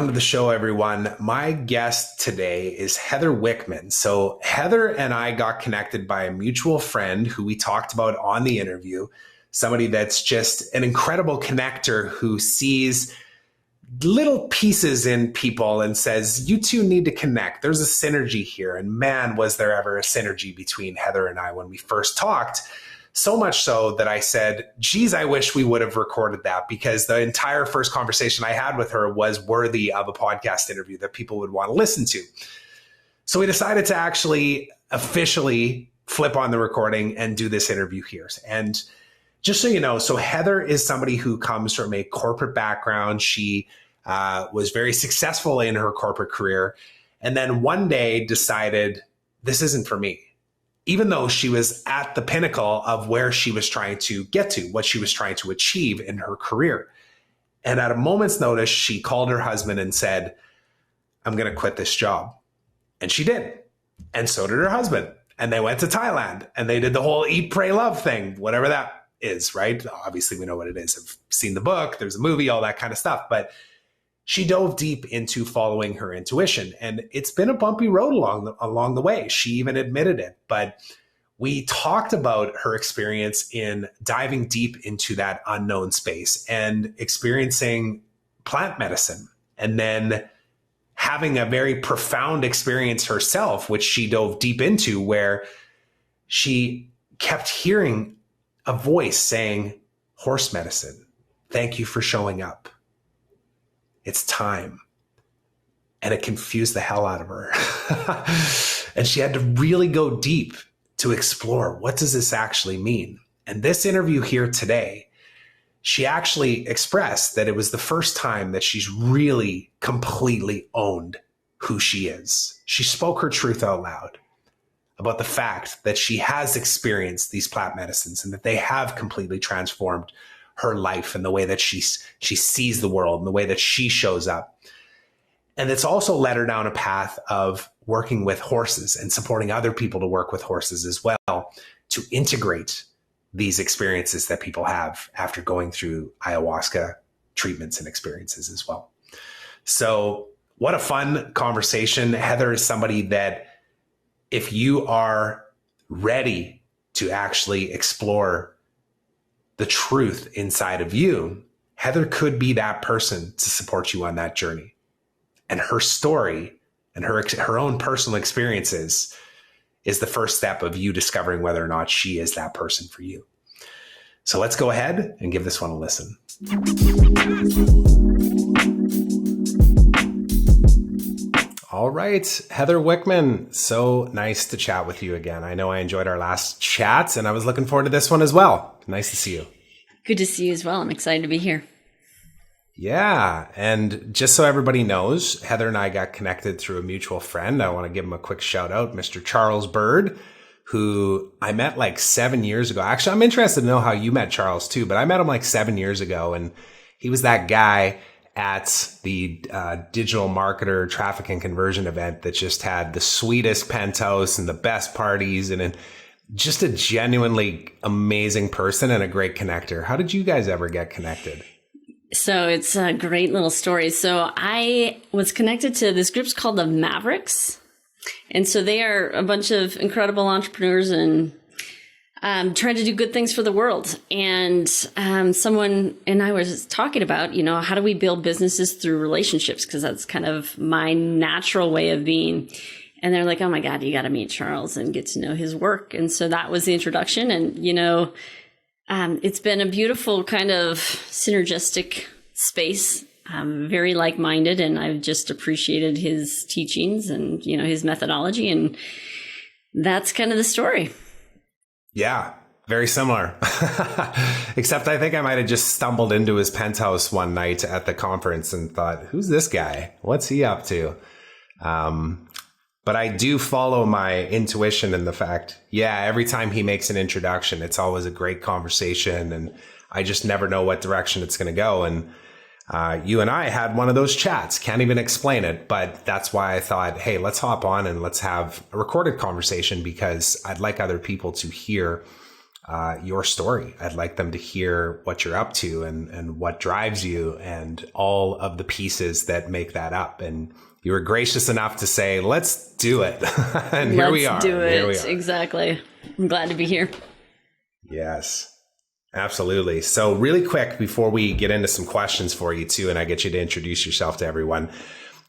welcome to the show, everyone. My guest today is Heather Wickman. So Heather and I got connected by a mutual friend who we talked about on the interview, somebody that's just an incredible connector who sees little pieces in people and says, you two need to connect. There's a synergy here. And man, was there ever a synergy between Heather and I when we first talked. So much so that I said, geez, I wish we would have recorded that, because the entire first conversation I had with her was worthy of a podcast interview that people would want to listen to. So we decided to actually officially flip on the recording and do this interview here. And just so you know, so Heather is somebody who comes from a corporate background. She was very successful in her corporate career, and then one day decided, this isn't for me. Even though she was at the pinnacle of where she was trying to get to, what she was trying to achieve in her career. And at a moment's notice, she called her husband and said, I'm going to quit this job. And she did. And so did her husband. And they went to Thailand and they did the whole eat, pray, love thing, whatever that is, right? Obviously, we know what it is. I've seen the book, there's a movie, all that kind of stuff. But she dove deep into following her intuition, and it's been a bumpy road along the way. She even admitted it, but we talked about her experience in diving deep into that unknown space and experiencing plant medicine, and then having a very profound experience herself, which she dove deep into, where she kept hearing a voice saying, horse medicine, thank you for showing up. It's time. And it confused the hell out of her. And she had to really go deep to explore, what does this actually mean? And this interview here today, she actually expressed that it was the first time that she's really completely owned who she is. She spoke her truth out loud about the fact that she has experienced these plant medicines and that they have completely transformed her life and the way that she sees the world and the way that she shows up. And it's also led her down a path of working with horses and supporting other people to work with horses as well, to integrate these experiences that people have after going through ayahuasca treatments and experiences as well. So what a fun conversation. Heather is somebody that, if you are ready to actually explore the truth inside of you, Heather could be that person to support you on that journey. And her story and her own personal experiences is the first step of you discovering whether or not she is that person for you. So let's go ahead and give this one a listen. All right, Heather Wickman, so nice to chat with you again. I know I enjoyed our last chat, and I was looking forward to this one as well. Nice to see you. Good to see you as well. I'm excited to be here. Yeah, and just so everybody knows, Heather and I got connected through a mutual friend. I want to give him a quick shout out, Mr. Charles Byrd, who I met like 7 years ago. Actually, I'm interested to know how you met Charles too, but I met him like 7 years ago, and he was that guy at the digital marketer traffic and conversion event that just had the sweetest penthouse and the best parties, and just a genuinely amazing person and a great connector. How did you guys ever get connected? So it's a great little story. So I was connected to this group's called the Mavericks. And so they are a bunch of incredible entrepreneurs and trying to do good things for the world. And someone and I was talking about, how do we build businesses through relationships? Because that's kind of my natural way of being. And they're like, oh my God, you got to meet Charles and get to know his work. And so that was the introduction. And, it's been a beautiful kind of synergistic space, very like-minded. And I've just appreciated his teachings and, his methodology. And that's kind of the story. Yeah, very similar. Except I think I might have just stumbled into his penthouse one night at the conference and thought, who's this guy? What's he up to? But I do follow my intuition in the fact, every time he makes an introduction, it's always a great conversation, and I just never know what direction it's going to go. And you and I had one of those chats. Can't even explain it, but that's why I thought, hey, let's hop on and let's have a recorded conversation, because I'd like other people to hear your story. I'd like them to hear what you're up to and what drives you and all of the pieces that make that up. And you were gracious enough to say, let's do it. And here we are. Let's do it. Exactly. I'm glad to be here. Yes, absolutely. So really quick, before we get into some questions for you too, and I get you to introduce yourself to everyone,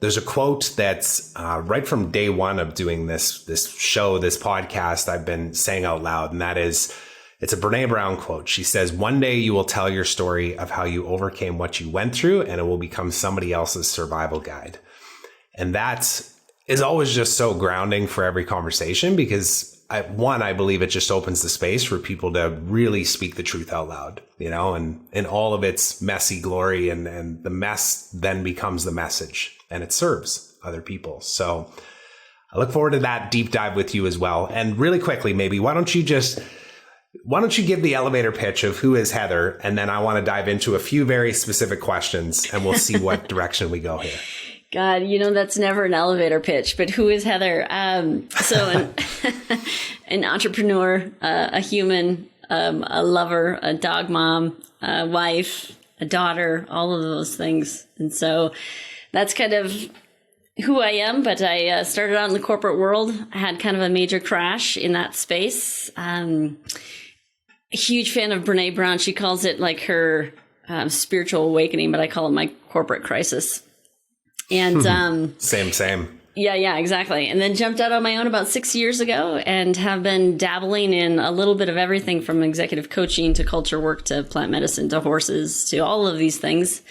there's a quote that's right from day one of doing this show, this podcast, I've been saying out loud, and that is, it's a Brene Brown quote. She says, "One day you will tell your story of how you overcame what you went through, and it will become somebody else's survival guide." And that is always just so grounding for every conversation, because I believe it just opens the space for people to really speak the truth out loud, and in all of its messy glory, and the mess then becomes the message and it serves other people. So I look forward to that deep dive with you as well. And really quickly, maybe, why don't you give the elevator pitch of who is Heather? And then I want to dive into a few very specific questions and we'll see what direction we go here. God, that's never an elevator pitch, but who is Heather? So an entrepreneur, a human, a lover, a dog mom, a wife, a daughter, all of those things. And so that's kind of who I am. But I started out in the corporate world. I had kind of a major crash in that space. A huge fan of Brene Brown. She calls it like her spiritual awakening, but I call it my corporate crisis. And same. Yeah, exactly. And then jumped out on my own about 6 years ago and have been dabbling in a little bit of everything from executive coaching to culture work to plant medicine to horses to all of these things.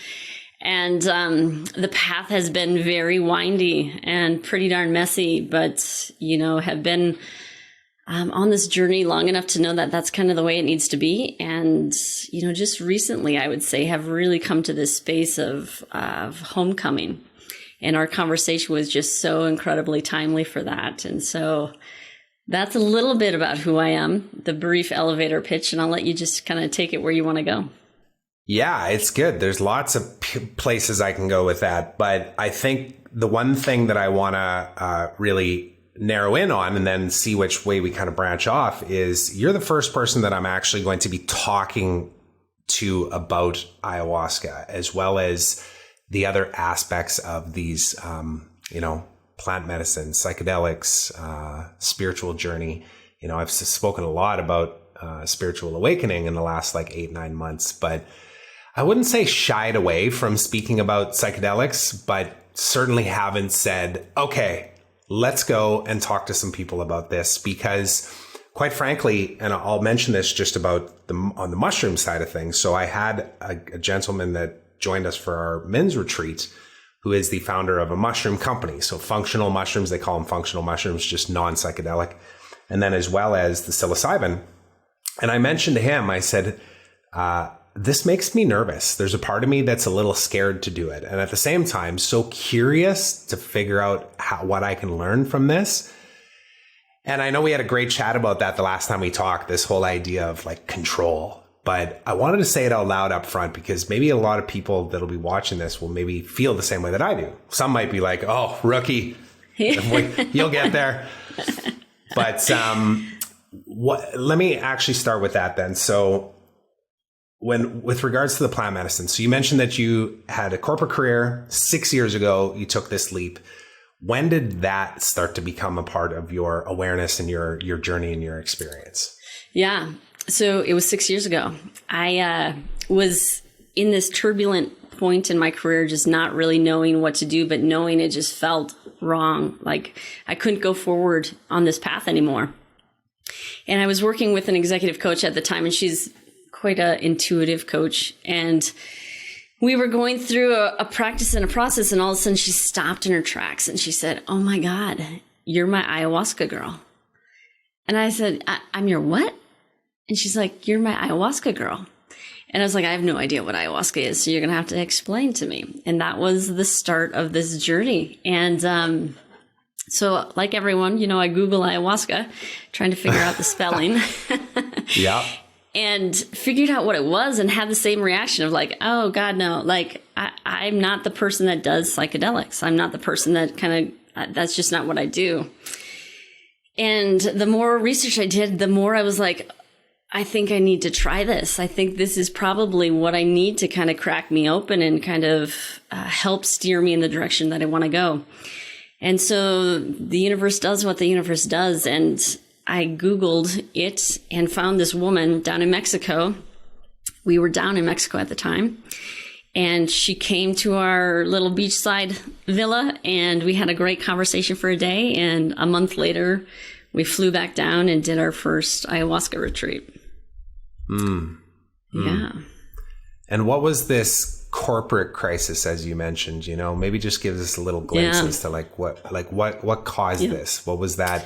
And the path has been very windy and pretty darn messy, but, have been on this journey long enough to know that that's kind of the way it needs to be. And, just recently, I would say, have really come to this space of homecoming. And our conversation was just so incredibly timely for that. And so that's a little bit about who I am, the brief elevator pitch, and I'll let you just kind of take it where you want to go. Yeah, it's good. There's lots of places I can go with that. But I think the one thing that I want to really narrow in on and then see which way we kind of branch off is you're the first person that I'm actually going to be talking to about ayahuasca, as well as the other aspects of these, plant medicine, psychedelics, spiritual journey. I've spoken a lot about spiritual awakening in the last 8-9 months, but I wouldn't say shied away from speaking about psychedelics, but certainly haven't said, okay, let's go and talk to some people about this, because quite frankly, and I'll mention this just about on the mushroom side of things. So I had a gentleman that joined us for our men's retreat, who is the founder of a mushroom company. So functional mushrooms, they call them functional mushrooms, just non-psychedelic. And then as well as the psilocybin. And I mentioned to him, I said, this makes me nervous. There's a part of me that's a little scared to do it. And at the same time, so curious to figure out what I can learn from this. And I know we had a great chat about that the last time we talked, this whole idea of control. But I wanted to say it out loud up front, because maybe a lot of people that'll be watching this will maybe feel the same way that I do. Some might be like, oh, rookie, you'll get there. But let me actually start with that then. So with regards to the plant medicine, so you mentioned that you had a corporate career 6 years ago, you took this leap. When did that start to become a part of your awareness and your journey and your experience? Yeah. So it was 6 years ago. I was in this turbulent point in my career, just not really knowing what to do, but knowing it just felt wrong. Like I couldn't go forward on this path anymore. And I was working with an executive coach at the time, and she's quite an intuitive coach. And we were going through a practice and a process, and all of a sudden she stopped in her tracks and she said, "Oh my God, you're my ayahuasca girl." And I said, I'm your what? And she's like, "You're my ayahuasca girl." And I was like, I have no idea what ayahuasca is, so you're going to have to explain to me. And that was the start of this journey. And so like everyone, I Google ayahuasca, trying to figure out the spelling. Yeah. And figured out what it was and had the same reaction of like, oh God, no, I'm not the person that does psychedelics. I'm not the person that that's just not what I do. And the more research I did, the more I was like, I think I need to try this. I think this is probably what I need to kind of crack me open and kind of help steer me in the direction that I want to go. And so the universe does what the universe does. And I Googled it and found this woman down in Mexico. We were down in Mexico at the time. And she came to our little beachside villa, and we had a great conversation for a day. And a month later, we flew back down and did our first ayahuasca retreat. Yeah. And what was this corporate crisis, as you mentioned? You know, maybe just give us a little glimpse as to what caused this. What was that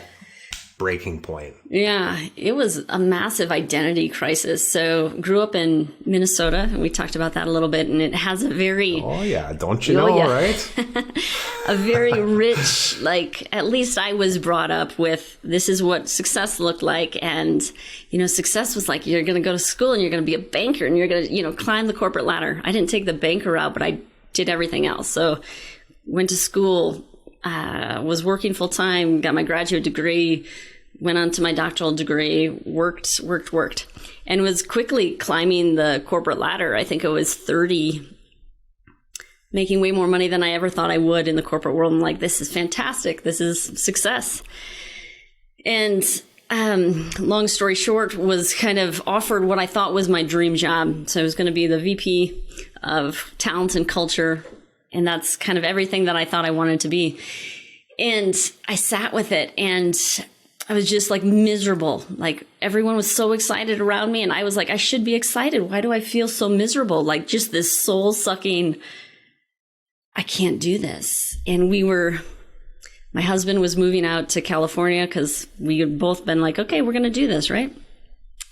breaking point? Yeah, it was a massive identity crisis. So grew up in Minnesota, and we talked about that a little bit, and it has a very don't you know, right? A very rich, like, at least I was brought up with, this is what success looked like. And, you know, success was like, you're going to go to school and you're going to be a banker and you're going to, you know, climb the corporate ladder. I didn't take the banker route, but I did everything else. So went to school, was working full time, got my graduate degree, went on to my doctoral degree, worked, and was quickly climbing the corporate ladder. I think I was 30, making way more money than I ever thought I would in the corporate world. I'm like, this is fantastic. This is success. And long story short, was kind of offered what I thought was my dream job. So I was going to be the VP of talent and culture. And that's kind of everything that I thought I wanted to be. And I sat with it, and I was just like miserable. Like, everyone was so excited around me, and I was like, I should be excited. Why do I feel so miserable? Like, just this soul sucking, I can't do this. And my husband was moving out to California because we had both been like, okay, we're going to do this, right?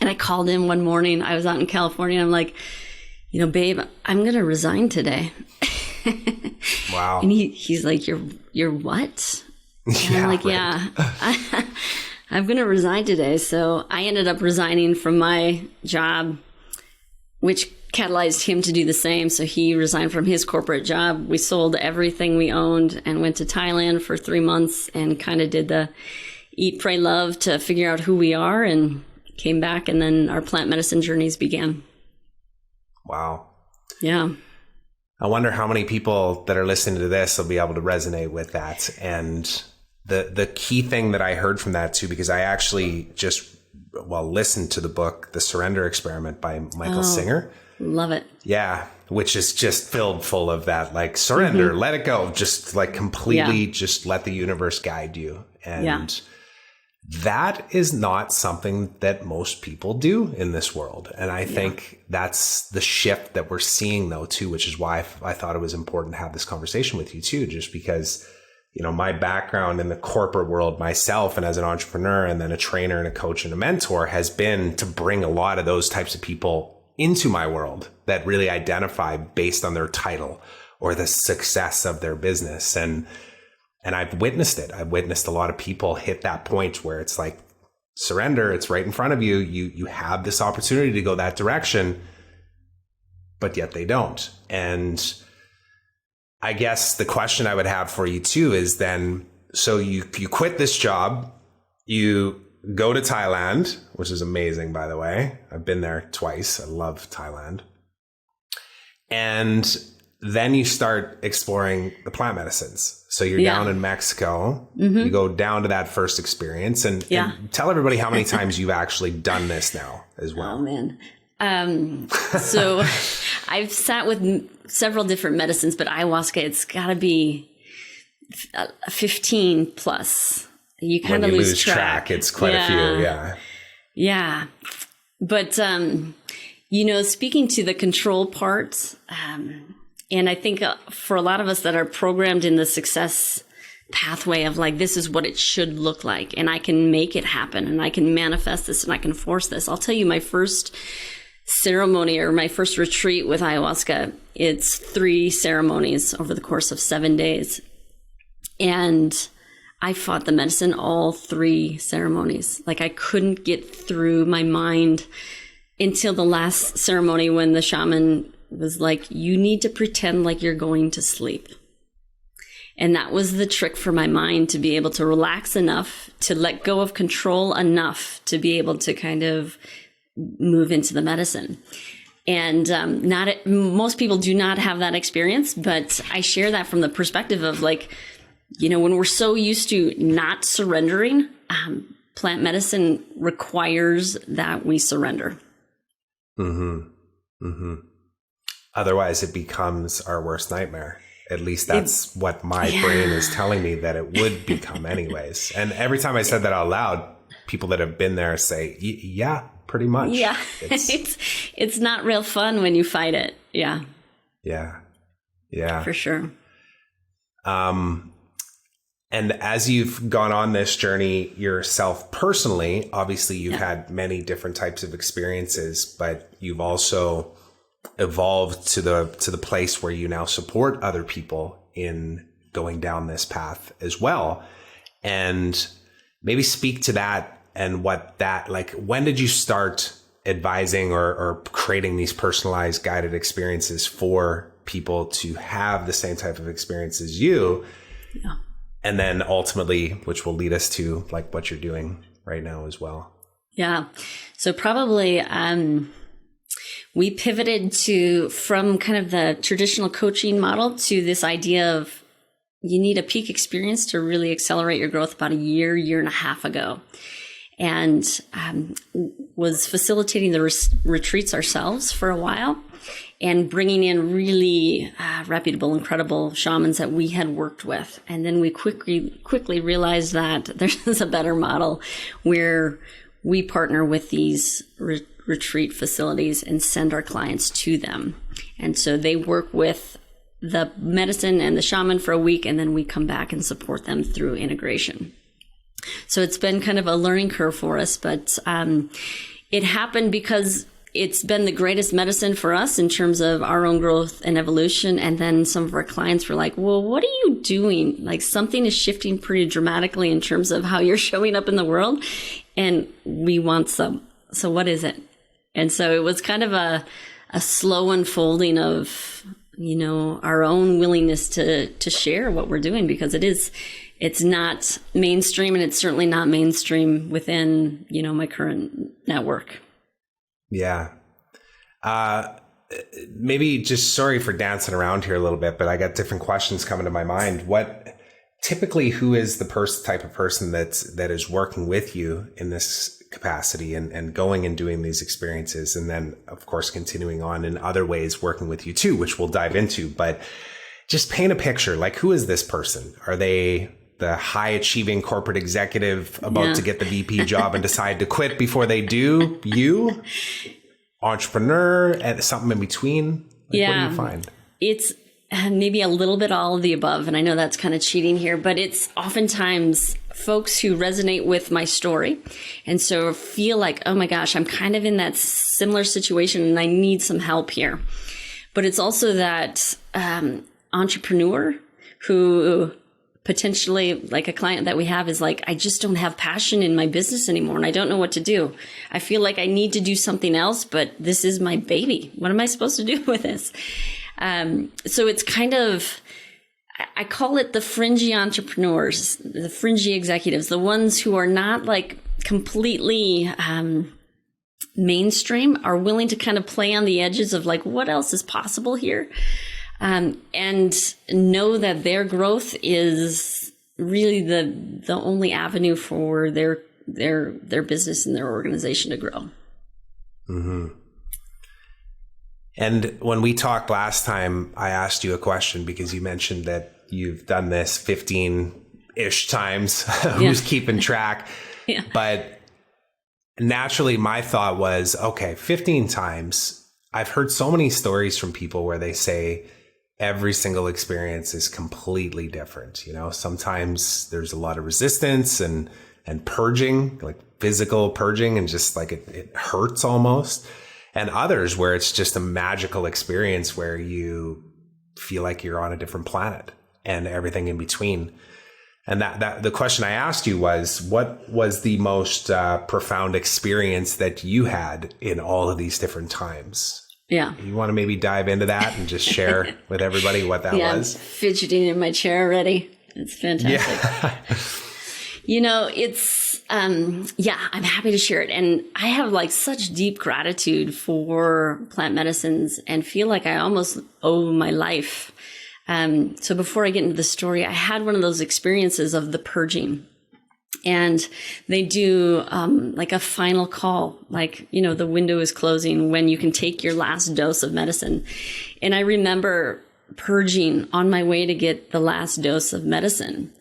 And I called him one morning. I was out in California. And I'm like, you know, babe, I'm going to resign today. Wow. And he's like, you're what? And I'm like, yeah, I'm going to resign today. So I ended up resigning from my job, which catalyzed him to do the same. So he resigned from his corporate job. We sold everything we owned and went to Thailand for 3 months and kind of did the eat, pray, love to figure out who we are, and came back. And then our plant medicine journeys began. Wow. Yeah. I wonder how many people that are listening to this will be able to resonate with that. And the key thing that I heard from that too, because I actually listened to the book, The Surrender Experiment by Michael Singer. Love it. Yeah. Which is just filled full of that, like, surrender, let it go, just like completely just let the universe guide you. And that is not something that most people do in this world. And I think that's the shift that we're seeing though too, which is why I thought it was important to have this conversation with you too, just because, you know, my background in the corporate world myself, and as an entrepreneur and then a trainer and a coach and a mentor, has been to bring a lot of those types of people into my world that really identify based on their title or the success of their business. And I've witnessed it. I've witnessed a lot of people hit that point where it's like, surrender, it's right in front of you. You have this opportunity to go that direction, but yet they don't. And I guess the question I would have for you too is then, so you quit this job, you go to Thailand, which is amazing, by the way. I've been there twice. I love Thailand. And then you start exploring the plant medicines. So you're down in Mexico. You go down to that first experience and tell everybody how many times you've actually done this now as well. Oh, man. So I've sat with several different medicines, but ayahuasca, it's got to be 15 plus. You kind of lose track. It's quite a few. Yeah. But, you know, speaking to the control part, and I think for a lot of us that are programmed in the success pathway of like, this is what it should look like, and I can make it happen, and I can manifest this, and I can force this. I'll tell you, my first ceremony or my first retreat with ayahuasca, it's 3 ceremonies over the course of 7 days. And I fought the medicine all 3 ceremonies. Like, I couldn't get through my mind until the last ceremony when the shaman was like, you need to pretend like you're going to sleep. And that was the trick for my mind, to be able to relax enough, to let go of control enough, to be able to kind of move into the medicine. And most people do not have that experience, but I share that from the perspective of like, when we're so used to not surrendering, plant medicine requires that we surrender. Mm-hmm. Mm-hmm. Otherwise, it becomes our worst nightmare. At least that's what my brain is telling me that it would become anyways. And every time I said that out loud, people that have been there say, yeah, pretty much. Yeah. It's not real fun when you fight it. Yeah. Yeah. Yeah. For sure. And as you've gone on this journey yourself personally, obviously you've had many different types of experiences, but you've also evolved to the place where you now support other people in going down this path as well. And maybe speak to that and what that, like, when did you start advising or creating these personalized guided experiences for people to have the same type of experience as you? Yeah. And then ultimately, which will lead us to like what you're doing right now as well. Yeah. So probably we pivoted from kind of the traditional coaching model to this idea of you need a peak experience to really accelerate your growth about a year and a half ago. And was facilitating the retreats ourselves for a while and bringing in really reputable, incredible shamans that we had worked with. And then we quickly realized that there's a better model where we partner with these retreat facilities and send our clients to them. And so they work with the medicine and the shaman for a week, and then we come back and support them through integration. So it's been kind of a learning curve for us, but it happened because it's been the greatest medicine for us in terms of our own growth and evolution. And then some of our clients were like, well, what are you doing? Like something is shifting pretty dramatically in terms of how you're showing up in the world. And we want some. So what is it? And so it was kind of a slow unfolding of, our own willingness to share what we're doing, because it's not mainstream, and it's certainly not mainstream within, my current network. Yeah. Maybe just sorry for dancing around here a little bit, but I got different questions coming to my mind. Who is the type of person that is working with you in this capacity and going and doing these experiences? And then of course, continuing on in other ways, working with you too, which we'll dive into, but just paint a picture. Like, who is this person? Are they the high achieving corporate executive about to get the VP job and decide to quit before they do? You, entrepreneur, and something in between? What do you find? It's maybe a little bit all of the above. And I know that's kind of cheating here, but it's oftentimes folks who resonate with my story. And so feel like, oh my gosh, I'm kind of in that similar situation and I need some help here. But it's also that entrepreneur who potentially, like a client that we have, is like, I just don't have passion in my business anymore and I don't know what to do. I feel like I need to do something else, but this is my baby. What am I supposed to do with this? So it's kind of, I call it the fringy entrepreneurs, the fringy executives, the ones who are not like completely mainstream, are willing to kind of play on the edges of like, what else is possible here? And know that their growth is really the only avenue for their business and their organization to grow. Mm-hmm. And when we talked last time, I asked you a question because you mentioned that you've done this 15-ish times. Who's keeping track? Yeah. But naturally, my thought was, okay, 15 times. I've heard so many stories from people where they say every single experience is completely different. Sometimes there's a lot of resistance and purging, like physical purging, and just like it hurts almost. And others where it's just a magical experience where you feel like you're on a different planet and everything in between. And that the question I asked you was, what was the most profound experience that you had in all of these different times? Yeah. You want to maybe dive into that and just share with everybody what that was? I'm fidgeting in my chair already. It's fantastic. Yeah. yeah, I'm happy to share it. And I have like such deep gratitude for plant medicines and feel like I almost owe my life. So before I get into the story, I had one of those experiences of the purging. And they do like a final call, like, you know, the window is closing when you can take your last dose of medicine. And I remember purging on my way to get the last dose of medicine.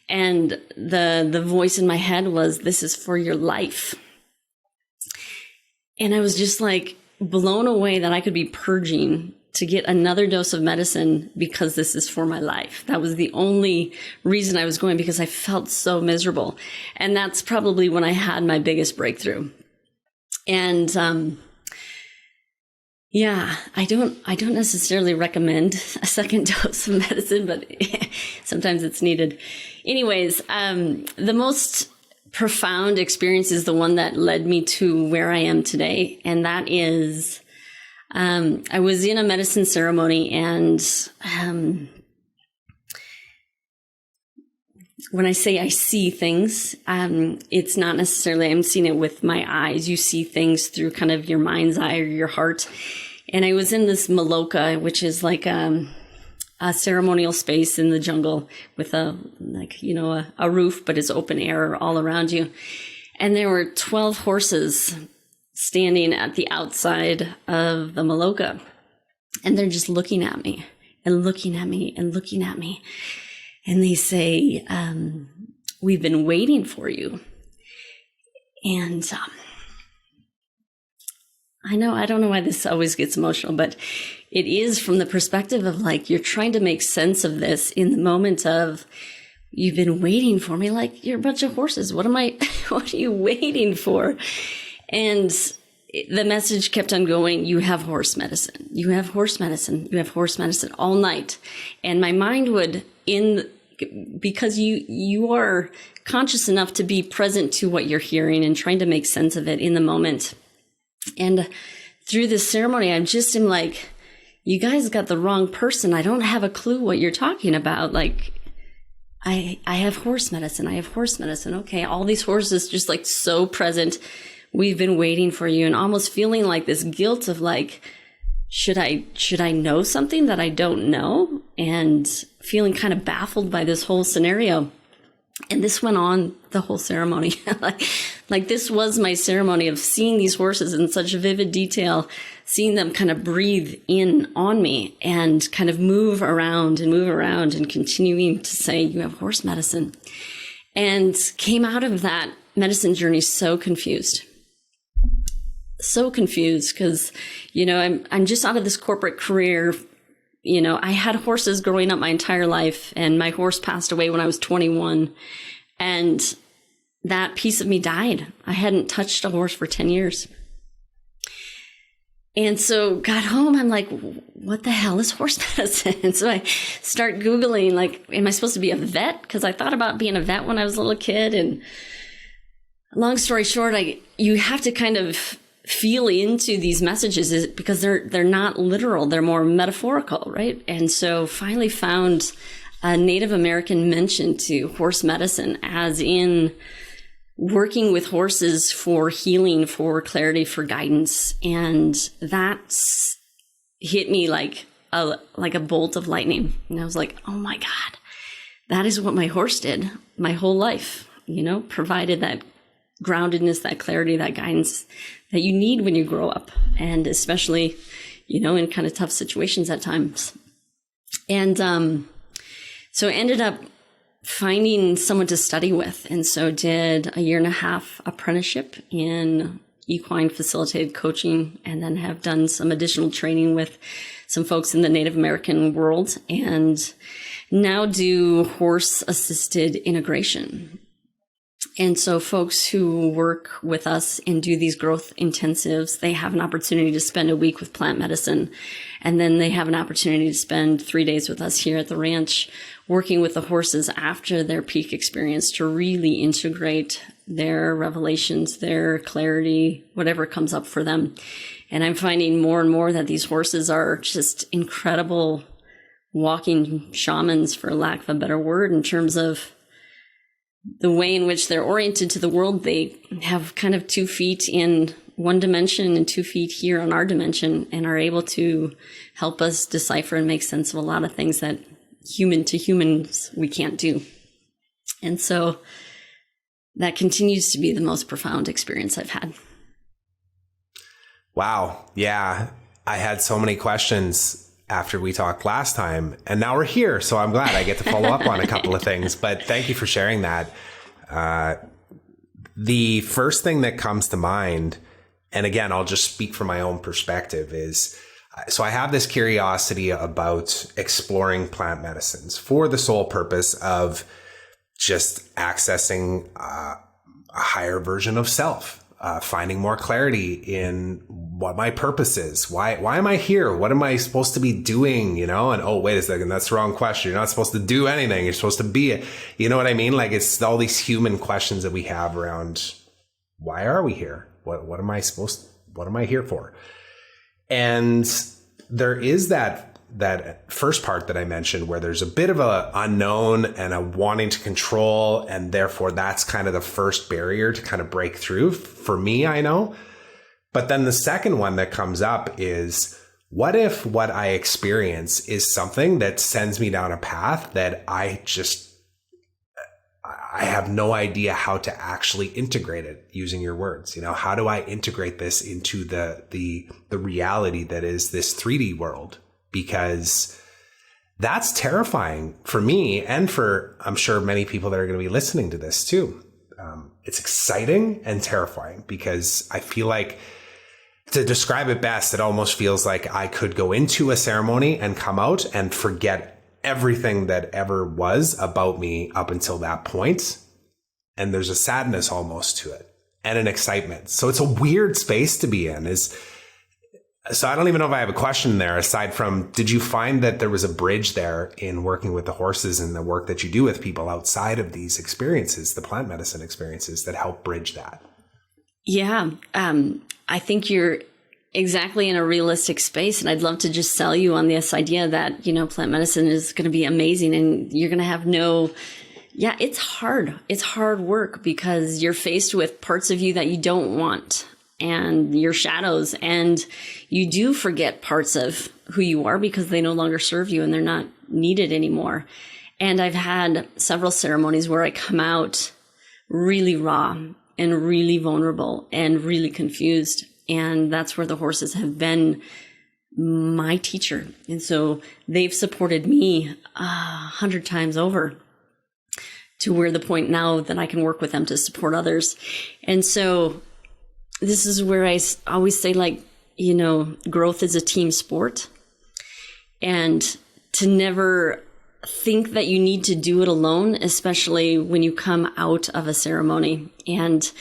And the voice in my head was, this is for your life. And I was just like blown away that I could be purging to get another dose of medicine because this is for my life. That was the only reason I was going, because I felt so miserable. And that's probably when I had my biggest breakthrough. And, yeah, I don't necessarily recommend a second dose of medicine, but sometimes it's needed. Anyways, the most profound experience is the one that led me to where I am today. And that is, I was in a medicine ceremony, and when I say I see things, it's not necessarily I'm seeing it with my eyes. You see things through kind of your mind's eye or your heart. And I was in this maloka, which is like a ceremonial space in the jungle with a roof, but it's open air all around you. And there were 12 horses standing at the outside of the maloka, and they're just looking at me and looking at me and looking at me. And they say, we've been waiting for you. And I don't know why this always gets emotional, but it is from the perspective of like, you're trying to make sense of this in the moment of, you've been waiting for me. Like, you're a bunch of horses. What are you waiting for? And the message kept on going, you have horse medicine. You have horse medicine. You have horse medicine all night. And my mind would, because you are conscious enough to be present to what you're hearing and trying to make sense of it in the moment. And through this ceremony, I just am like, you guys got the wrong person. I don't have a clue what you're talking about. Like, I have horse medicine. I have horse medicine. Okay. All these horses just like so present. We've been waiting for you, and almost feeling like this guilt of like, should I know something that I don't know? And feeling kind of baffled by this whole scenario. And this went on the whole ceremony. like this was my ceremony of seeing these horses in such vivid detail, seeing them kind of breathe in on me and kind of move around and continuing to say, you have horse medicine. And came out of that medicine journey so confused because, you know, I'm just out of this corporate career. You know, I had horses growing up my entire life, and my horse passed away when I was 21, and that piece of me died. I hadn't touched a horse for 10 years. And so got home, I'm like, what the hell is horse medicine? So I start Googling, like, am I supposed to be a vet? Because I thought about being a vet when I was a little kid. And long story short, you have to kind of feel into these messages because they're not literal. They're more metaphorical, right? And so finally found a Native American mention to horse medicine, as in working with horses for healing, for clarity, for guidance. And that hit me like a bolt of lightning. And I was like, oh my God, that is what my horse did my whole life, you know, provided that groundedness, that clarity, that guidance that you need when you grow up, and especially, you know, in kind of tough situations at times. And so I ended up finding someone to study with, and so did a 1.5-year apprenticeship in equine facilitated coaching, and then have done some additional training with some folks in the Native American world, and now do horse assisted integration. And so folks who work with us and do these growth intensives, they have an opportunity to spend a week with plant medicine. And then they have an opportunity to spend 3 days with us here at the ranch, working with the horses after their peak experience to really integrate their revelations, their clarity, whatever comes up for them. And I'm finding more and more that these horses are just incredible walking shamans, for lack of a better word, in terms of the way in which they're oriented to the world, they have kind of 2 feet in one dimension and 2 feet here on our dimension, and are able to help us decipher and make sense of a lot of things that human to humans we can't do. And so that continues to be the most profound experience I've had. Wow. Yeah. I had so many questions after we talked last time, and now we're here. So I'm glad I get to follow up on a couple of things, but thank you for sharing that. The first thing that comes to mind, and again, I'll just speak from my own perspective, is so I have this curiosity about exploring plant medicines for the sole purpose of just accessing a higher version of self, finding more clarity in what my purpose is. Why am I here? What am I supposed to be doing? You know, and oh, wait a second, that's the wrong question. You're not supposed to do anything. You're supposed to be it. You know what I mean? Like, it's all these human questions that we have around why are we here? What am I here for? And there is that first part that I mentioned where there's a bit of a unknown and a wanting to control. And therefore that's kind of the first barrier to kind of break through for me, I know. But then the second one that comes up is, what if what I experience is something that sends me down a path that I have no idea how to actually integrate it, using your words. You know, how do I integrate this into the reality that is this 3D world? Because that's terrifying for me, and for, I'm sure, many people that are going to be listening to this too. It's exciting and terrifying, because I feel like, to describe it best, it almost feels like I could go into a ceremony and come out and forget everything that ever was about me up until that point. And there's a sadness almost to it, and an excitement. So it's a weird space to be in. So I don't even know if I have a question there, aside from, did you find that there was a bridge there in working with the horses and the work that you do with people outside of these experiences, the plant medicine experiences, that help bridge that? Yeah. I think you're exactly in a realistic space. And I'd love to just sell you on this idea that, you know, plant medicine is going to be amazing, and you're going to have it's hard. It's hard work, because you're faced with parts of you that you don't want, and your shadows, and you do forget parts of who you are because they no longer serve you and they're not needed anymore. And I've had several ceremonies where I come out really raw and really vulnerable and really confused. And that's where the horses have been my teacher. And so they've supported me 100 times over, to where the point now that I can work with them to support others. And so this is where I always say, like, you know, growth is a team sport, and to never think that you need to do it alone, especially when you come out of a ceremony. And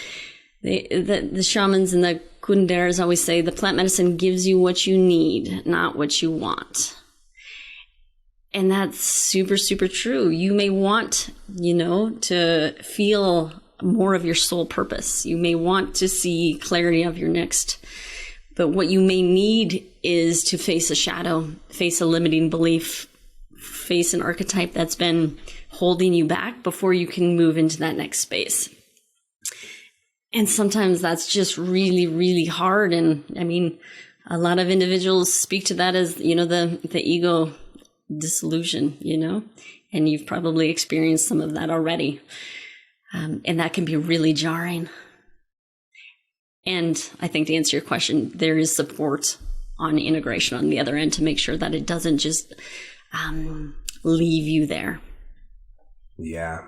the shamans and the curanderos always say the plant medicine gives you what you need, not what you want. And that's super, super true. You may want, you know, to feel more of your soul purpose. You may want to see clarity of your next. But what you may need is to face a shadow, face a limiting belief, face an archetype that's been holding you back before you can move into that next space. And sometimes that's just really, really hard. And I mean, a lot of individuals speak to that as, you know, the ego disillusion, you know, and you've probably experienced some of that already. And that can be really jarring. And I think, to answer your question, there is support on integration on the other end to make sure that it doesn't just leave you there. Yeah.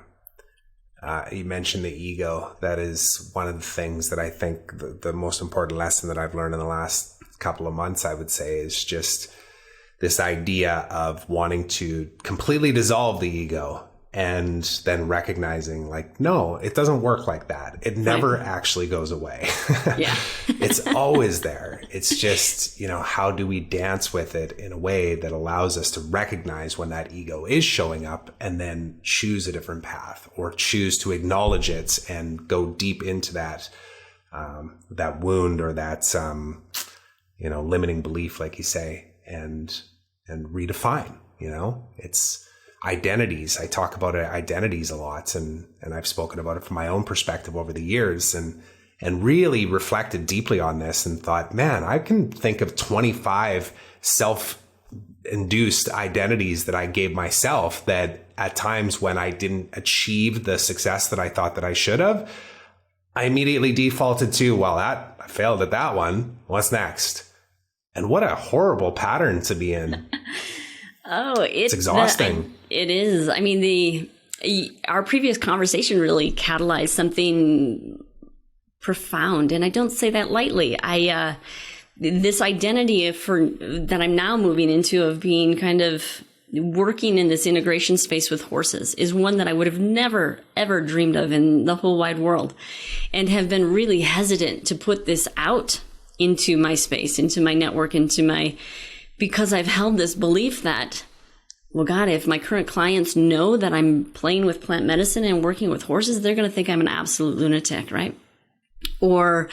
You mentioned the ego. That is one of the things that I think the most important lesson that I've learned in the last couple of months, I would say, is just this idea of wanting to completely dissolve the ego, and then recognizing, like, no, it doesn't work like that. It never actually goes away. Yeah. It's always there. It's just, you know, how do we dance with it in a way that allows us to recognize when that ego is showing up, and then choose a different path, or choose to acknowledge it and go deep into that wound, or that, you know, limiting belief, like you say, and redefine, you know, identities. I talk about identities a lot, and I've spoken about it from my own perspective over the years, and really reflected deeply on this and thought, man, I can think of 25 self-induced identities that I gave myself that at times when I didn't achieve the success that I thought that I should have, I immediately defaulted to, well, I failed at that one. What's next? And what a horrible pattern to be in. It's exhausting. It is. I mean, our previous conversation really catalyzed something profound, and I don't say that lightly. This identity that I'm now moving into of being kind of working in this integration space with horses is one that I would have never, ever dreamed of in the whole wide world, and have been really hesitant to put this out into my space, into my network, because I've held this belief that, well, God, if my current clients know that I'm playing with plant medicine and working with horses, they're going to think I'm an absolute lunatic, right? Or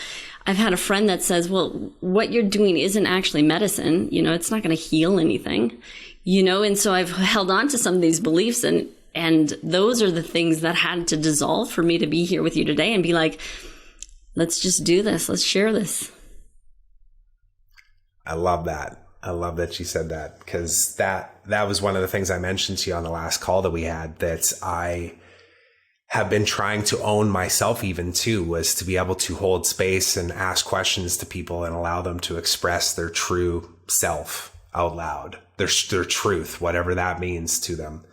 I've had a friend that says, well, what you're doing isn't actually medicine. It's not going to heal anything. And so I've held on to some of these beliefs, and those are the things that had to dissolve for me to be here with you today and be like, let's just do this. Let's share this. I love that. I love that you said that, because that was one of the things I mentioned to you on the last call that we had, that I have been trying to own myself even too, was to be able to hold space and ask questions to people and allow them to express their true self out loud, their truth, whatever that means to them.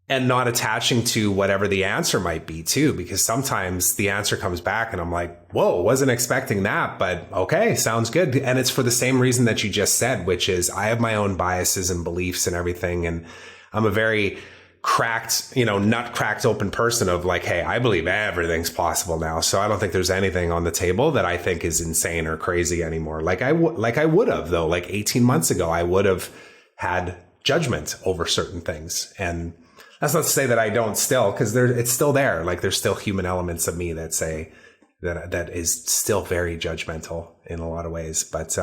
And not attaching to whatever the answer might be too, because sometimes the answer comes back and I'm like, whoa, wasn't expecting that, but okay, sounds good. And it's for the same reason that you just said, which is I have my own biases and beliefs and everything. And I'm a very cracked, nut cracked open person of like, hey, I believe everything's possible now. So I don't think there's anything on the table that I think is insane or crazy anymore. Like I would have though, like 18 months ago, I would have had judgment over certain things. And that's not to say that I don't still, because it's still there. Like there's still human elements of me that say that is still very judgmental in a lot of ways. But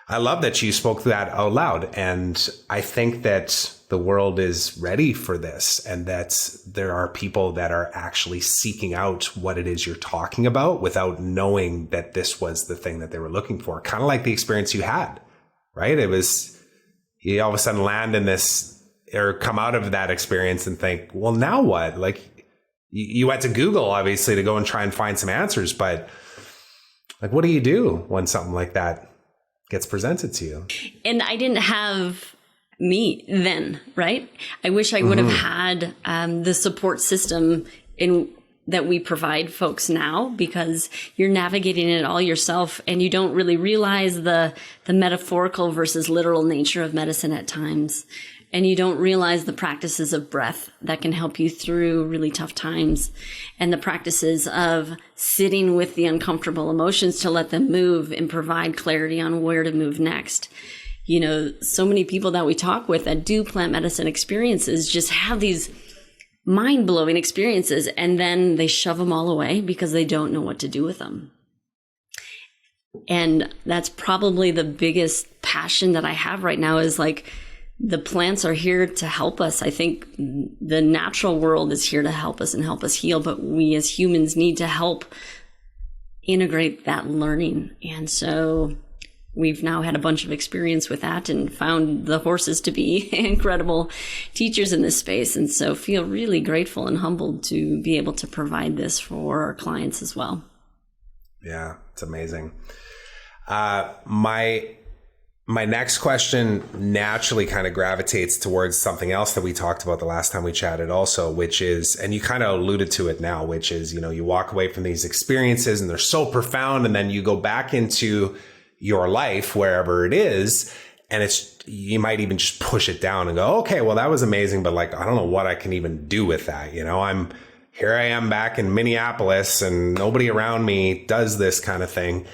I love that you spoke that out loud. And I think that the world is ready for this, and that there are people that are actually seeking out what it is you're talking about without knowing that this was the thing that they were looking for. Kind of like the experience you had, right? It was, you all of a sudden land in this, or come out of that experience and think, well, now what? Like you went to Google, obviously, to go and try and find some answers, but like, what do you do when something like that gets presented to you? And I didn't have me then, right? I wish I would have had the support system that we provide folks now, because you're navigating it all yourself, and you don't really realize the metaphorical versus literal nature of medicine at times. And you don't realize the practices of breath that can help you through really tough times, and the practices of sitting with the uncomfortable emotions to let them move and provide clarity on where to move next. So many people that we talk with that do plant medicine experiences just have these mind-blowing experiences, and then they shove them all away because they don't know what to do with them. And that's probably the biggest passion that I have right now, is like, the plants are here to help us. I think the natural world is here to help us and help us heal, but we as humans need to help integrate that learning. And so we've now had a bunch of experience with that and found the horses to be incredible teachers in this space. And so feel really grateful and humbled to be able to provide this for our clients as well. Yeah, it's amazing. My next question naturally kind of gravitates towards something else that we talked about the last time we chatted also, which is, and you kind of alluded to it now, which is, you walk away from these experiences and they're so profound, and then you go back into your life, wherever it is, and you might even just push it down and go, okay, well, that was amazing, but like, I don't know what I can even do with that. Here I am back in Minneapolis and nobody around me does this kind of thing.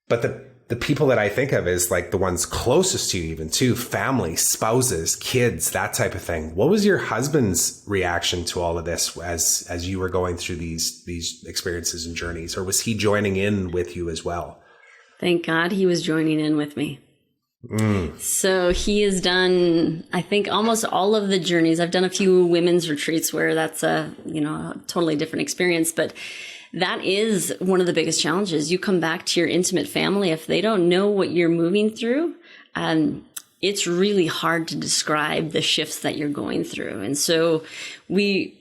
But the people that I think of is like the ones closest to you, even too, family, spouses, kids, that type of thing. What was your husband's reaction to all of this as you were going through these experiences and journeys, or was he joining in with you as well? Thank God he was joining in with me. So he has done, I think, almost all of the journeys. I've done a few women's retreats where that's a totally different experience, but that is one of the biggest challenges. You come back to your intimate family. If they don't know what you're moving through, it's really hard to describe the shifts that you're going through. And so we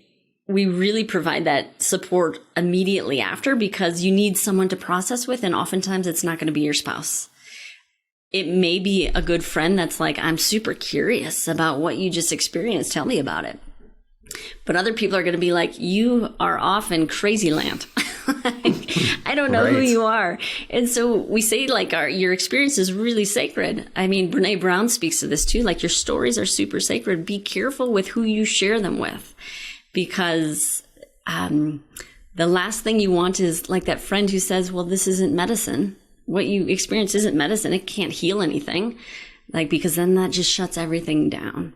really provide that support immediately after, because you need someone to process with. And oftentimes it's not going to be your spouse. It may be a good friend that's like, I'm super curious about what you just experienced. Tell me about it. But other people are going to be like, you are off in crazy land. I don't know who you are. And so we say like your experience is really sacred. I mean, Brene Brown speaks to this too. Like, your stories are super sacred. Be careful with who you share them with, because the last thing you want is like that friend who says, well, this isn't medicine. What you experience isn't medicine. It can't heal anything. Like, because then that just shuts everything down.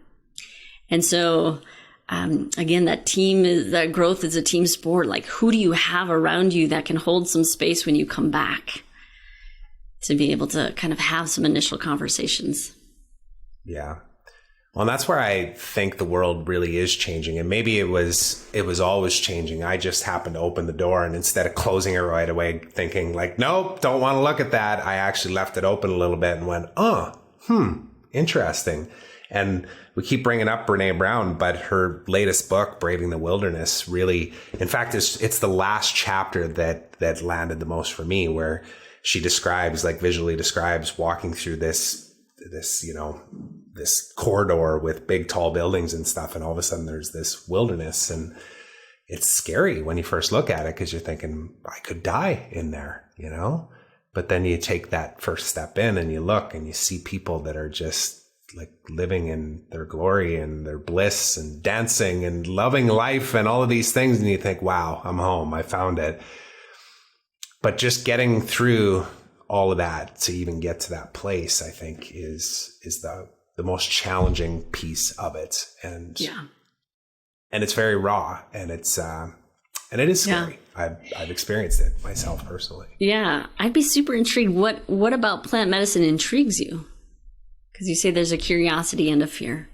And so, again, that growth is a team sport. Like, who do you have around you that can hold some space when you come back to be able to kind of have some initial conversations? Yeah. Well, and that's where I think the world really is changing. And maybe it was always changing. I just happened to open the door, and instead of closing it right away, thinking like, nope, don't want to look at that, I actually left it open a little bit and went, interesting. And we keep bringing up Brene Brown, but her latest book, Braving the Wilderness, really, in fact, it's the last chapter that landed the most for me, where she visually describes walking through this corridor with big tall buildings and stuff. And all of a sudden there's this wilderness, and it's scary when you first look at it, because you're thinking, I could die in there, but then you take that first step in and you look and you see people that are just like living in their glory and their bliss and dancing and loving life and all of these things. And you think, wow, I'm home. I found it. But just getting through all of that to even get to that place, I think is the most challenging piece of it. And it's very raw, and it is scary. Yeah. I've experienced it myself personally. Yeah. I'd be super intrigued. What about plant medicine intrigues you? Because you say there's a curiosity and a fear.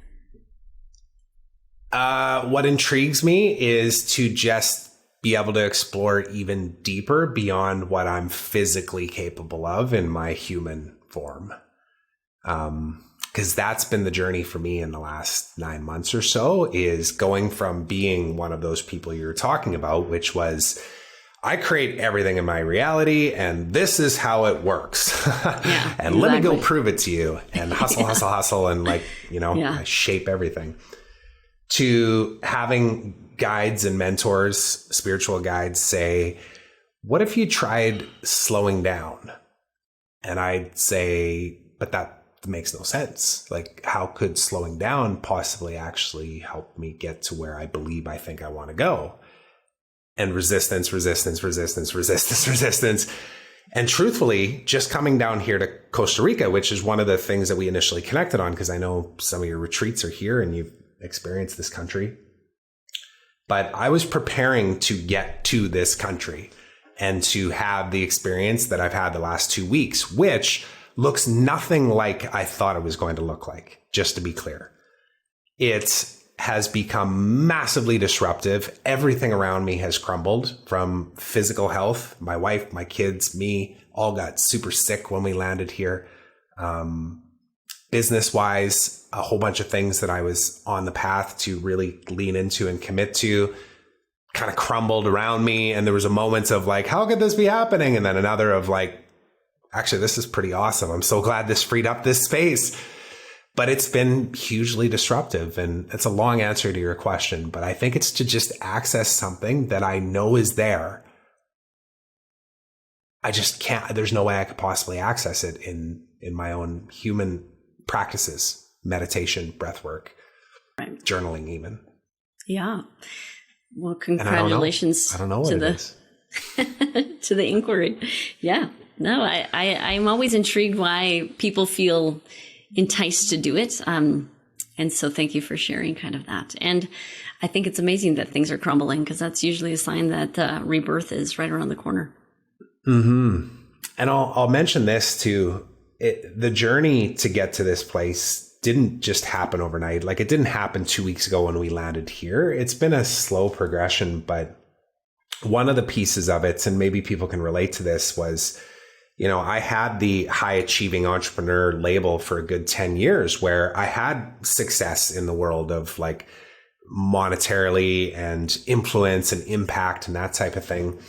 What intrigues me is to just be able to explore even deeper beyond what I'm physically capable of in my human form. Because that's been the journey for me in the last 9 months or so, is going from being one of those people you were talking about, which was, I create everything in my reality, and this is how it works. Yeah, and exactly. Let me go prove it to you, and hustle, and I shape everything. To having guides and mentors, spiritual guides, say, what if you tried slowing down? And I'd say, but that makes no sense. Like, how could slowing down possibly actually help me get to where I think I want to go? And resistance. And truthfully, just coming down here to Costa Rica, which is one of the things that we initially connected on, because I know some of your retreats are here and you've experienced this country. But I was preparing to get to this country and to have the experience that I've had the last 2 weeks, which looks nothing like I thought it was going to look like, just to be clear. It has become massively disruptive. Everything around me has crumbled, from physical health. My wife, my kids, me, all got super sick when we landed here. Business-wise, a whole bunch of things that I was on the path to really lean into and commit to kind of crumbled around me. And there was a moment of like, how could this be happening? And then another of like, actually, this is pretty awesome. I'm so glad this freed up this space. But it's been hugely disruptive, and it's a long answer to your question, but I think it's to just access something that I know is there. I just can't, there's no way I could possibly access it in my own human practices, meditation, breath work, journaling even. Yeah. Well, congratulations. I don't know what it is. To the inquiry. Yeah. No, I'm always intrigued why people feel enticed to do it. And so thank you for sharing kind of that. And I think it's amazing that things are crumbling, because that's usually a sign that rebirth is right around the corner. Mm-hmm. And I'll mention this too. the journey to get to this place didn't just happen overnight. Like, it didn't happen 2 weeks ago when we landed here. It's been a slow progression, but one of the pieces of it, and maybe people can relate to this, was, I had the high achieving entrepreneur label for a good 10 years where I had success in the world of like monetarily and influence and impact and that type of thing.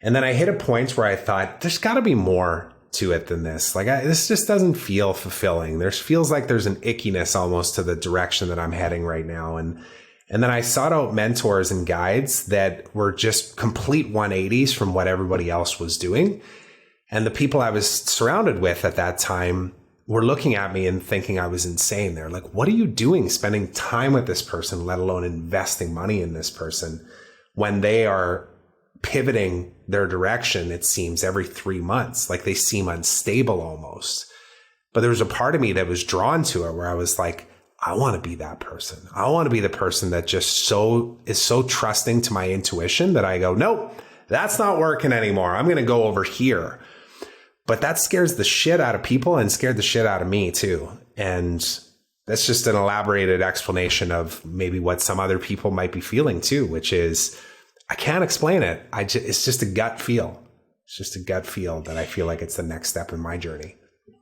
And then I hit a point where I thought, there's got to be more to it than this. Like, this just doesn't feel fulfilling. Feels like there's an ickiness almost to the direction that I'm heading right now. And then I sought out mentors and guides that were just complete 180s from what everybody else was doing. And the people I was surrounded with at that time were looking at me and thinking I was insane. They're like, what are you doing spending time with this person, let alone investing money in this person, when they are pivoting their direction, it seems, every 3 months? Like, they seem unstable almost. But there was a part of me that was drawn to it where I was like, I want to be that person. I want to be the person that just is so trusting to my intuition that I go, nope, that's not working anymore. I'm going to go over here. But that scares the shit out of people and scared the shit out of me too. And that's just an elaborated explanation of maybe what some other people might be feeling too, which is, I can't explain it. It's just a gut feel. It's just a gut feel that I feel like it's the next step in my journey.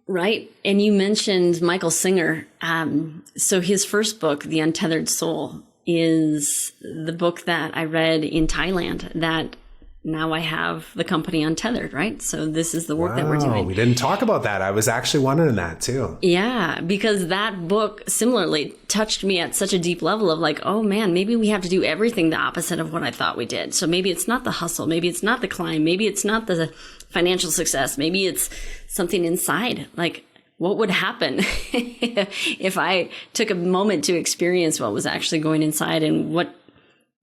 Right. And you mentioned Michael Singer. So his first book, The Untethered Soul, is the book that I read in Thailand that now I have the company Untethered, right? So this is the work that we're doing. We didn't talk about that. I was actually wondering that too. Yeah, because that book similarly touched me at such a deep level of like, oh man, maybe we have to do everything the opposite of what I thought we did. So maybe it's not the hustle. Maybe it's not the climb. Maybe it's not the financial success. Maybe it's something inside. Like, what would happen if I took a moment to experience what was actually going inside, and what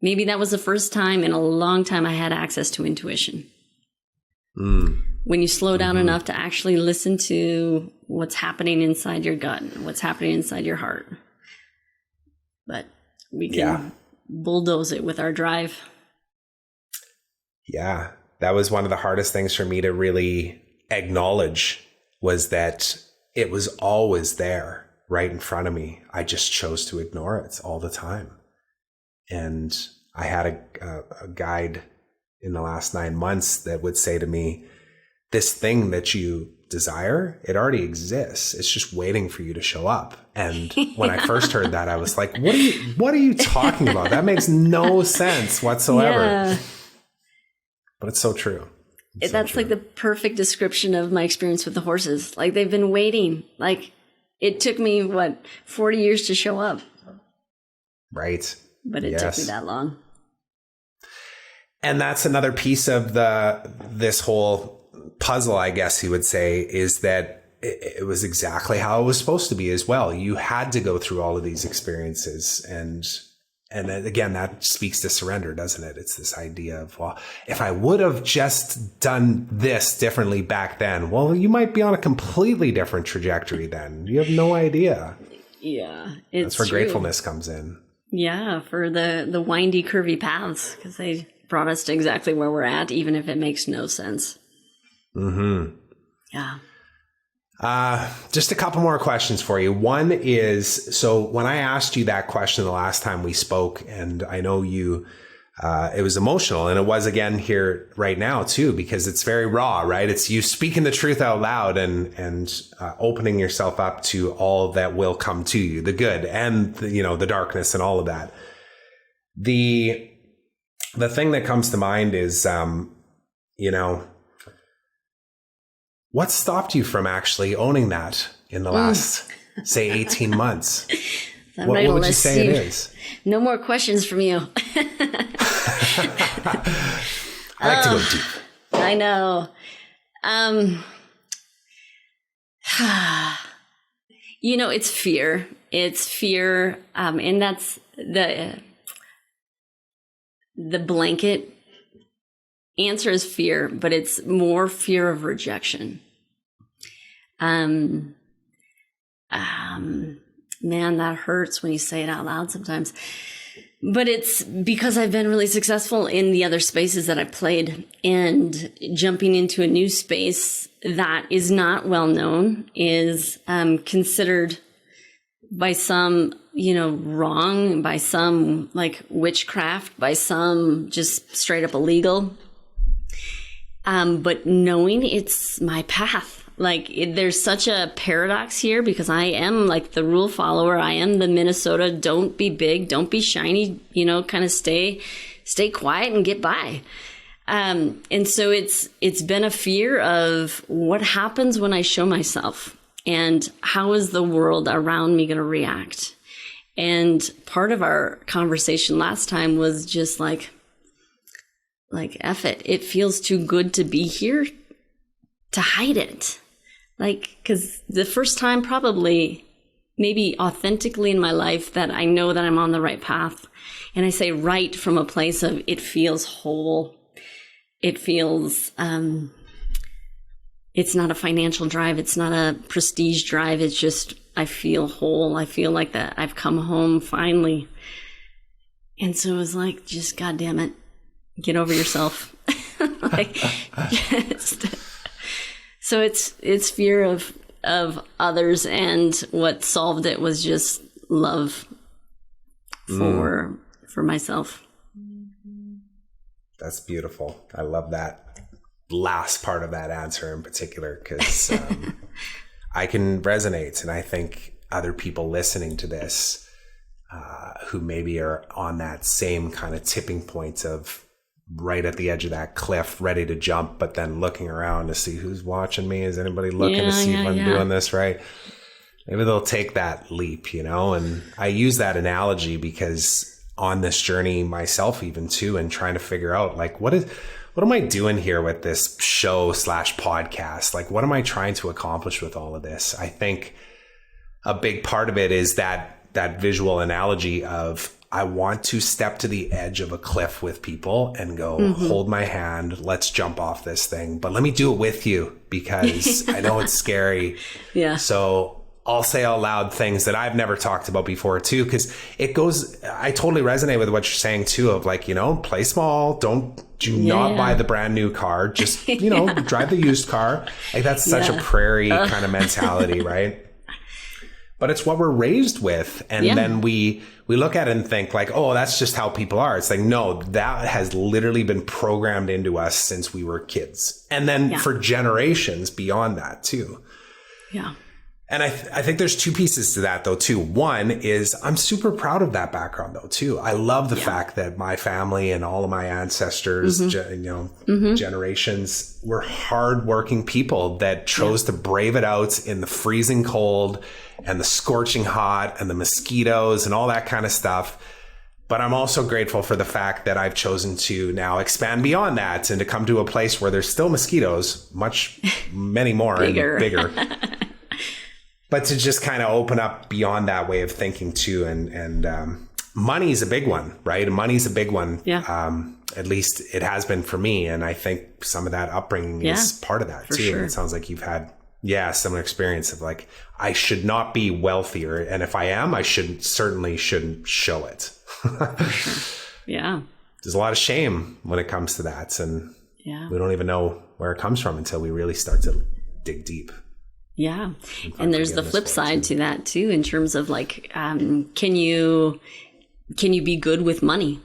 maybe that was the first time in a long time I had access to intuition. When you slow down enough to actually listen to what's happening inside your gut, what's happening inside your heart. But we can bulldoze it with our drive. Yeah, that was one of the hardest things for me to really acknowledge, was that it was always there right in front of me. I just chose to ignore it all the time. And I had a guide in the last 9 months that would say to me, this thing that you desire, it already exists. It's just waiting for you to show up. And when I first heard that, I was like, what are you talking about? That makes no sense whatsoever. Yeah. But it's so true. That's like the perfect description of my experience with the horses. Like, they've been waiting. Like, it took me, 40 years to show up. Right. But it took me that long. And that's another piece of this whole puzzle, I guess you would say, is that it was exactly how it was supposed to be as well. You had to go through all of these experiences. And then, again, that speaks to surrender, doesn't it? It's this idea of, well, if I would have just done this differently back then, well, you might be on a completely different trajectory then. You have no idea. Yeah. That's where gratefulness comes in. Yeah, for the windy, curvy paths, because they brought us to exactly where we're at, even if it makes no sense. Yeah. Just a couple more questions for you. One is, so when I asked you that question the last time we spoke, and I know you, it was emotional, and it was again here right now too, because it's very raw, right? It's you speaking the truth out loud and opening yourself up to all that will come to you, the good and the darkness and all of that. The thing that comes to mind is, what stopped you from actually owning that in the last, say, 18 months? What would you say it is? No more questions from you. I like to go deep. I know. It's fear. It's fear. And that's the blanket answer is fear, but it's more fear of rejection. Man, that hurts when you say it out loud sometimes. But it's because I've been really successful in the other spaces that I've played, and jumping into a new space that is not well known is considered by some, wrong, by some like witchcraft, by some just straight up illegal. But knowing it's my path. Like there's such a paradox here because I am like the rule follower. I am the Minnesota, don't be big, don't be shiny, kind of stay quiet and get by. And so it's been a fear of what happens when I show myself and how is the world around me going to react? And part of our conversation last time was just like F it. It feels too good to be here to hide it. Like, because the first time probably, maybe authentically in my life that I know that I'm on the right path. And I say right from a place of it feels whole. It feels, it's not a financial drive. It's not a prestige drive. It's just, I feel whole. I feel like that I've come home finally. And so it was like, just God damn it, get over yourself. So it's fear of others, and what solved it was just love for myself. That's beautiful. I love that last part of that answer in particular, because I can resonate, and I think other people listening to this who maybe are on that same kind of tipping point of right at the edge of that cliff, ready to jump, but then looking around to see who's watching me. Is anybody looking to see if I'm doing this right? Maybe they'll take that leap, and I use that analogy because on this journey myself, even too, and trying to figure out like, what am I doing here with this show / podcast? Like, what am I trying to accomplish with all of this? I think a big part of it is that visual analogy of, I want to step to the edge of a cliff with people and go, hold my hand, let's jump off this thing. But let me do it with you because I know it's scary. Yeah. So I'll say out loud things that I've never talked about before too, because I totally resonate with what you're saying too, of like, play small, do not buy the brand new car, just, drive the used car. Like that's such a prairie kind of mentality, right? But it's what we're raised with. And then we look at it and think like, oh, that's just how people are. It's like, no, that has literally been programmed into us since we were kids. And then for generations beyond that too. Yeah. And I think there's two pieces to that though too. One is I'm super proud of that background though too. I love the fact that my family and all of my ancestors, generations were hardworking people that chose to brave it out in the freezing cold and the scorching hot and the mosquitoes and all that kind of stuff. But I'm also grateful for the fact that I've chosen to now expand beyond that and to come to a place where there's still mosquitoes, many more and bigger. But to just kind of open up beyond that way of thinking too. And money's a big one, right? Money's a big one. Yeah. At least it has been for me. And I think some of that upbringing is part of that too. Sure. And it sounds like you've had, similar experience of like, I should not be wealthier. And if I am, I certainly shouldn't show it. Yeah. There's a lot of shame when it comes to that. And we don't even know where it comes from until we really start to dig deep. Yeah. And there's the flip side to that too, in terms of like, can you be good with money?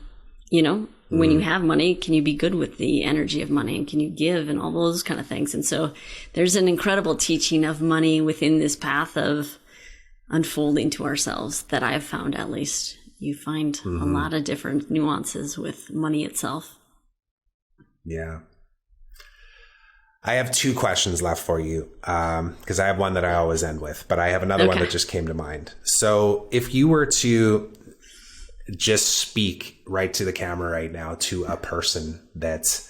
When you have money, can you be good with the energy of money, and can you give and all those kind of things? And so there's an incredible teaching of money within this path of unfolding to ourselves that I've found, at least. You find a lot of different nuances with money itself. Yeah. I have two questions left for you, because I have one that I always end with, but I have another one that just came to mind. So if you were to just speak right to the camera right now to a person that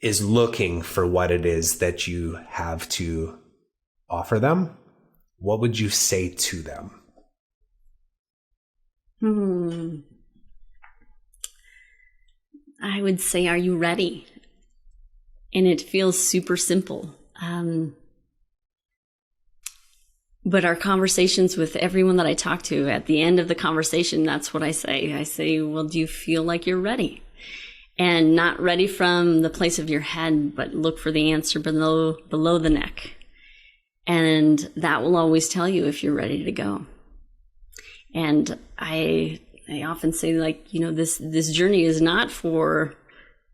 is looking for what it is that you have to offer them, what would you say to them? I would say, are you ready? And it feels super simple. But our conversations with everyone that I talk to, at the end of the conversation, that's what I say. I say, well, do you feel like you're ready? And not ready from the place of your head, but look for the answer below the neck. And that will always tell you if you're ready to go. And I often say, like, this journey is not for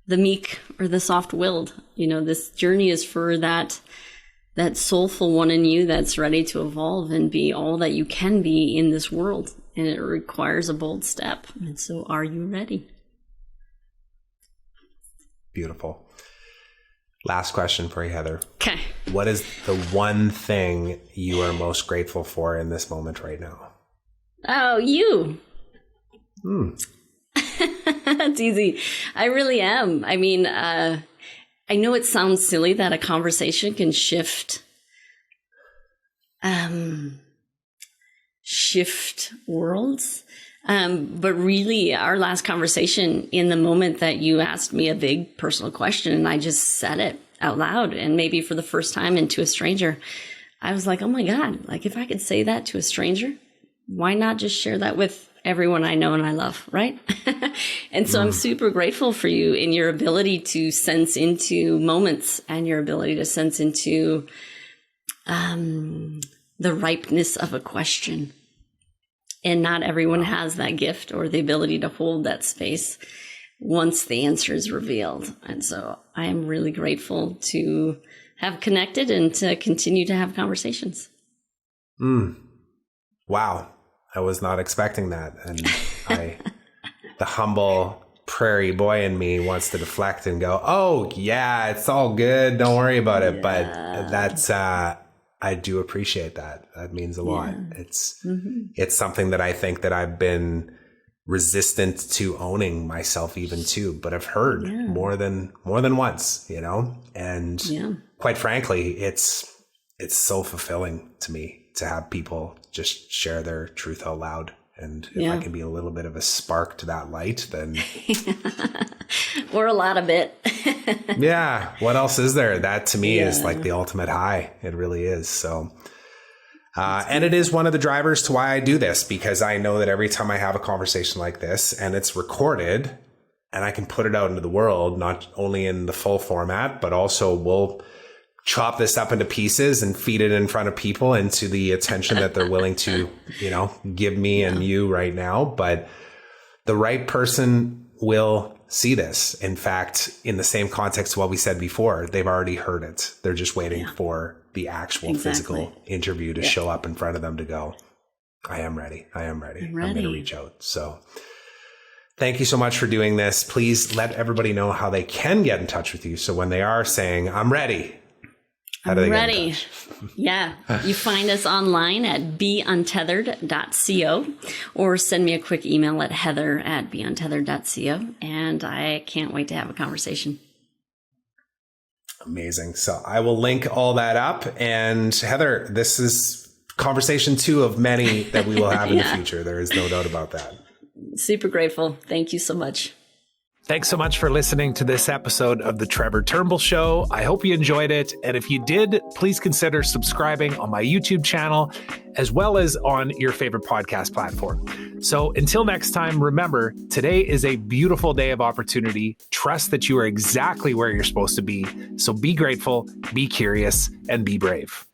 the meek or the soft-willed. This journey is for that soulful one in you that's ready to evolve and be all that you can be in this world. And it requires a bold step. And so are you ready? Beautiful. Last question for you, Heather. Okay. What is the one thing you are most grateful for in this moment right now? Oh, you. That's easy. I really am. I mean, I know it sounds silly that a conversation can shift worlds. But really, our last conversation, in the moment that you asked me a big personal question and I just said it out loud, and maybe for the first time, and to a stranger, I was like, oh my God, like, if I could say that to a stranger, why not just share that with everyone I know and I love, right? And so I'm super grateful for you in your ability to sense into moments and your ability to sense into the ripeness of a question. And not everyone has that gift or the ability to hold that space once the answer is revealed. And so I am really grateful to have connected and to continue to have conversations. Wow. I was not expecting that. And the humble prairie boy in me wants to deflect and go, oh yeah, it's all good. Don't worry about it. Yeah. But that's, I do appreciate that. That means a lot. It's something that I think that I've been resistant to owning myself even too, but I've heard more than once, and quite frankly, it's so fulfilling to me to have people just share their truth out loud. And if I can be a little bit of a spark to that light, then or a lot of it. Yeah. What else is there? That to me is like the ultimate high. It really is. So, and it is one of the drivers to why I do this, because I know that every time I have a conversation like this and it's recorded and I can put it out into the world, not only in the full format, but also we'll chop this up into pieces and feed it in front of people into the attention that they're willing to, give me and you right now. But the right person will see this. In fact, in the same context to what we said before, they've already heard it. They're just waiting for the actual physical interview to show up in front of them to go, I am ready. I'm going to reach out. So thank you so much for doing this. Please let everybody know how they can get in touch with you. So when they are saying, I'm ready, how do they get in touch? Yeah. You find us online at beuntethered.co, or send me a quick email at heather@beuntethered.co. And I can't wait to have a conversation. Amazing. So I will link all that up. And Heather, this is conversation 2 of many that we will have in the future. There is no doubt about that. Super grateful. Thank you so much. Thanks so much for listening to this episode of The Trevor Turnbull Show. I hope you enjoyed it. And if you did, please consider subscribing on my YouTube channel, as well as on your favorite podcast platform. So until next time, remember, today is a beautiful day of opportunity. Trust that you are exactly where you're supposed to be. So be grateful, be curious, and be brave.